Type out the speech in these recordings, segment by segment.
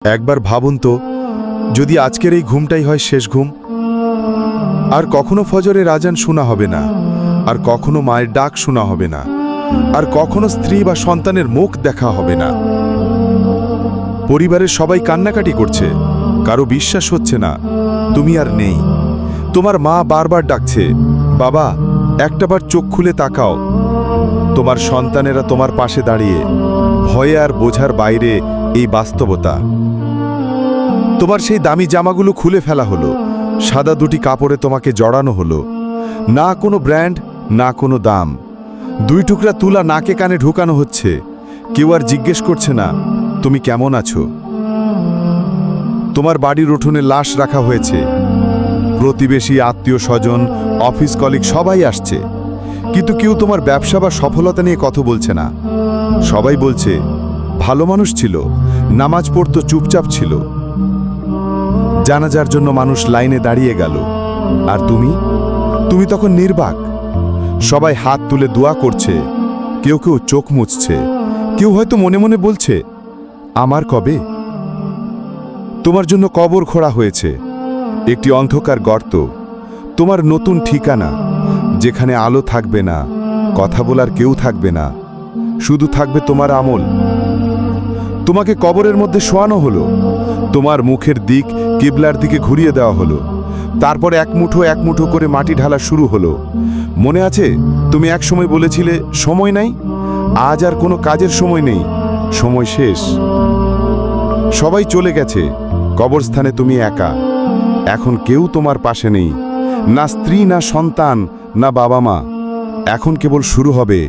একবার ভাবুন তো, যদি আজকের এই ঘুমটাই হয় শেষ ঘুম। আর কখনো ফজরের আজান শোনা হবে না, আর কখনো মায়ের ডাক শোনা হবে না, আর কখনো স্ত্রী বা সন্তানের মুখ দেখা হবে না। পরিবারের সবাই কান্নাকাটি করছে, কারো বিশ্বাস হচ্ছে না তুমি আর নেই। তোমার মা বারবার ডাকছে, বাবা একটাবার চোখ খুলে তাকাও। তোমার সন্তানেরা তোমার পাশে দাঁড়িয়ে, ভয়ে আর বোঝার বাইরে এই বাস্তবতা। তোমার সেই দামি জামাগুলো খুলে ফেলা হলো, সাদা দুটি কাপড়ে তোমাকে জড়ানো হলো। না কোনো ব্র্যান্ড, না কোনো দাম। দুই টুকরা তুলা নাকে কানে ঢুকানো হচ্ছে। কেউ আর জিজ্ঞেস করছে না তুমি কেমন আছো। তোমার বাড়ির উঠোনে লাশ রাখা হয়েছে। প্রতিবেশী, আত্মীয় স্বজন, অফিস কলিগ সবাই আসছে, কিন্তু কেউ তোমার ব্যবসা বা সফলতা নিয়ে কথা বলছে না। সবাই বলছে ভালো মানুষ ছিল, নামাজ পড়তো, চুপচাপ ছিল। জানাজার জন্য মানুষ লাইনে দাঁড়িয়ে গেল, আর তুমি তখন নির্বাক। সবাই হাত তুলে দোয়া করছে, কেউ কেউ চোখ মুছছে, কেউ হয়তো মনে মনে বলছে আমার কবে। তোমার জন্য কবর খোঁড়া হয়েছে, একটি অন্ধকার গর্ত, তোমার নতুন ঠিকানা, যেখানে আলো থাকবে না, কথা বলার কেউ থাকবে না, শুধু থাকবে তোমার আমল। তোমাকে কবরের মধ্যে শোয়ানো হলো, তোমার মুখের দিক কিবলার দিকে ঘুরিয়ে দেওয়া হলো। তারপর এক মুঠো করে মাটি ঢালা শুরু হলো। মনে আছে তুমি এক সময় বলেছিলে সময় নাই? আজ আর কোনো কাজের সময় নেই, সময় শেষ। সবাই চলে গেছে, কবরস্থানে তুমি একা। এখন কেউ তোমার পাশে নেই, না স্ত্রী, না সন্তান, না বাবা মা। এখন কেবল শুরু হবে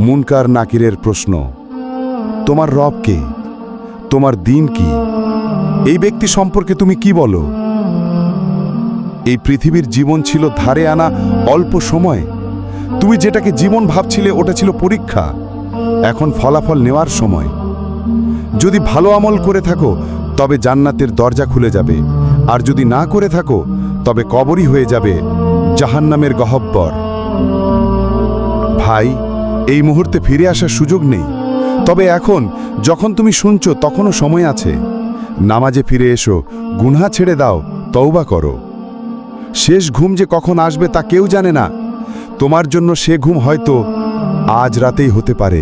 মুনকার নাকিরের প্রশ্ন। তোমার রব কে? তোমার দিন কি? এই ব্যক্তি সম্পর্কে তুমি কি বলো? এই পৃথিবীর জীবন ছিল ধারে আনা অল্প সময়। তুমি যেটাকে জীবন ভাবছিলে ওটা ছিল পরীক্ষা। এখন ফলাফল নেওয়ার সময়। যদি ভালো আমল করে থাকো তবে জান্নাতের দরজা খুলে যাবে, আর যদি না করে থাকো তবে কবরই হয়ে যাবে জাহান্নামের গহ্বর। ভাই, এই মুহূর্তে ফিরে আসার সুযোগ নেই, তবে এখন যখন তুমি শুনছো তখনও সময় আছে। নামাজে ফিরে এসো, গুনাহ ছেড়ে দাও, তওবা করো। শেষ ঘুম যে কখন আসবে তা কেউ জানে না। তোমার জন্য সে ঘুম হয়তো আজ রাতেই হতে পারে।